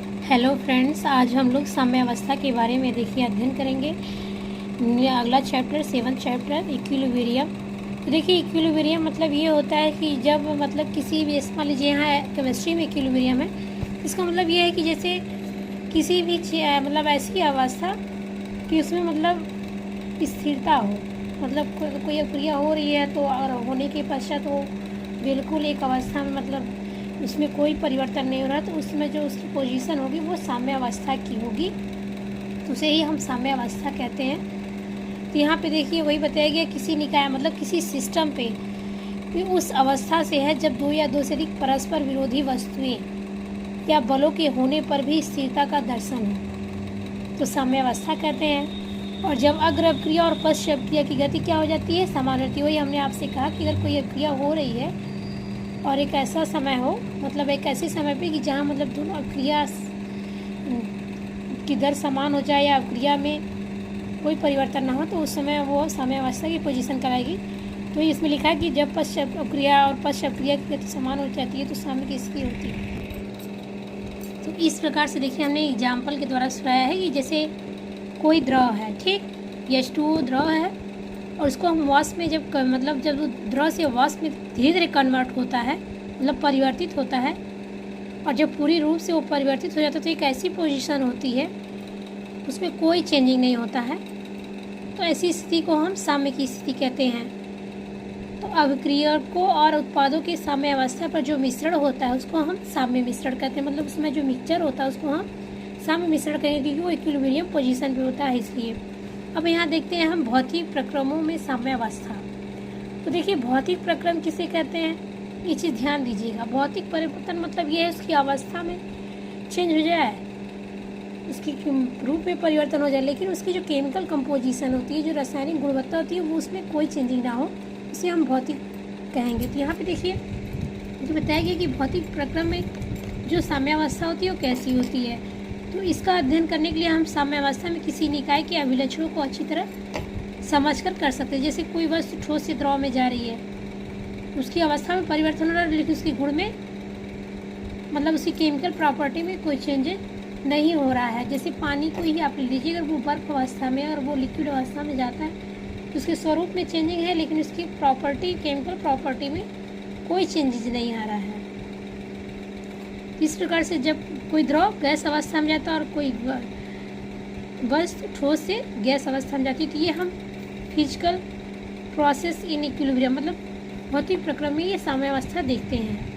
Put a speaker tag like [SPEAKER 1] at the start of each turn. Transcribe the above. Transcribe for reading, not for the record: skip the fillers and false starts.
[SPEAKER 1] Hello friends, आज हम लोग साम्यावस्था के बारे में देखिए अध्ययन करेंगे। अगला चैप्टर 7th चैप्टर इक्विलिब्रियम। तो देखिए इक्विलिब्रियम मतलब ये होता है कि जब मतलब किसी भी, मान लीजिए यहाँ केमिस्ट्री में इक्विलिब्रियम है, इसका मतलब ये है कि जैसे किसी भी मतलब ऐसी अवस्था कि उसमें मतलब स्थिरता हो, मतलब कोई अक्रिया हो रही है तो और होने के पश्चात वो बिल्कुल एक अवस्था में मतलब उसमें कोई परिवर्तन नहीं हो रहा, तो उसमें जो उसकी पोजीशन होगी वो साम्यावस्था की होगी, तो उसे ही हम साम्यावस्था कहते हैं। तो यहाँ पे देखिए वही बताया गया, किसी निकाय मतलब किसी सिस्टम पे भी उस अवस्था से है जब दो या दो से अधिक परस्पर विरोधी वस्तुएं या बलों के होने पर भी स्थिरता का दर्शन हो, तो साम्यावस्था कहते हैं। और जब अग्र क्रिया और पश्चात क्रिया की गति क्या हो जाती है, समान रहती है। वही हमने आपसे कहा कि अगर कोई क्रिया हो रही है और एक ऐसा समय हो, मतलब एक ऐसे समय पे कि जहाँ मतलब दोनों क्रिया की दर समान हो जाए या क्रिया में कोई परिवर्तन ना हो, तो उस समय वो साम्यावस्था की पोजीशन कराएगी। तो इसमें लिखा है कि जब पश्चात क्रिया और पश्चात क्रिया की गति समान हो जाती है तो साम्य की स्थिति होती है। तो इस प्रकार से देखिए हमने एग्जाम्पल के द्वारा सुनाया है कि जैसे कोई द्रव है, ठीक, H2O द्रव है और उसको हम वाष्प में जब जब द्रव से वाष्प में धीरे धीरे कन्वर्ट होता है, मतलब परिवर्तित होता है, और जब पूरी रूप से वो परिवर्तित हो जाता है तो एक ऐसी पोजीशन होती है उसमें कोई चेंजिंग नहीं होता है, तो ऐसी स्थिति को हम साम्य की स्थिति कहते हैं। तो अभिक्रियकों और उत्पादों के साम्य अवस्था पर जो मिश्रण होता है उसको हम साम्य मिश्रण कहते हैं, मतलब उसमें जो मिक्सचर होता है उसको हम साम्य मिश्रण कहेंगे क्योंकि वो इक्विलिब्रियम पोजीशन पे होता है इसलिए। अब यहाँ देखते हैं हम भौतिक प्रक्रमों में साम्यावस्था। तो देखिए भौतिक प्रक्रम किसे कहते हैं, ये चीज़ ध्यान दीजिएगा। भौतिक परिवर्तन मतलब ये है उसकी अवस्था में चेंज हो जाए, उसकी रूप में परिवर्तन हो जाए, लेकिन उसकी जो केमिकल कंपोजिशन होती है, जो रासायनिक गुणवत्ता होती है, वो उसमें कोई चेंजिंग ना हो, उसे हम भौतिक कहेंगे। तो यहाँ पे देखिए जो बताया गया कि भौतिक प्रक्रम में जो साम्यावस्था होती है वो कैसी होती है। तो इसका अध्ययन करने के लिए हम साम्यावस्था में किसी निकाय के अभिलक्षणों को अच्छी तरह समझकर कर सकते हैं। जैसे कोई वस्तु ठोस से द्रव में जा रही है, उसकी अवस्था में परिवर्तन हो रहा है लेकिन उसके गुण में मतलब उसकी केमिकल प्रॉपर्टी में कोई चेंजेस नहीं हो रहा है। जैसे पानी को ही आप लीजिए, अगर वो बर्फ अवस्था में और वो लिक्विड अवस्था में जाता है तो उसके स्वरूप में चेंजिंग है लेकिन उसकी प्रॉपर्टी, केमिकल प्रॉपर्टी में कोई चेंजेस नहीं आ रहा है। इस प्रकार से जब कोई द्रव गैस अवस्था में जाता है और कोई वस्तु ठोस से गैस अवस्था में जाती है, तो ये हम फिजिकल प्रोसेस इन इक्विलिब्रियम मतलब भौतिक प्रक्रम में ये साम्यावस्था देखते हैं।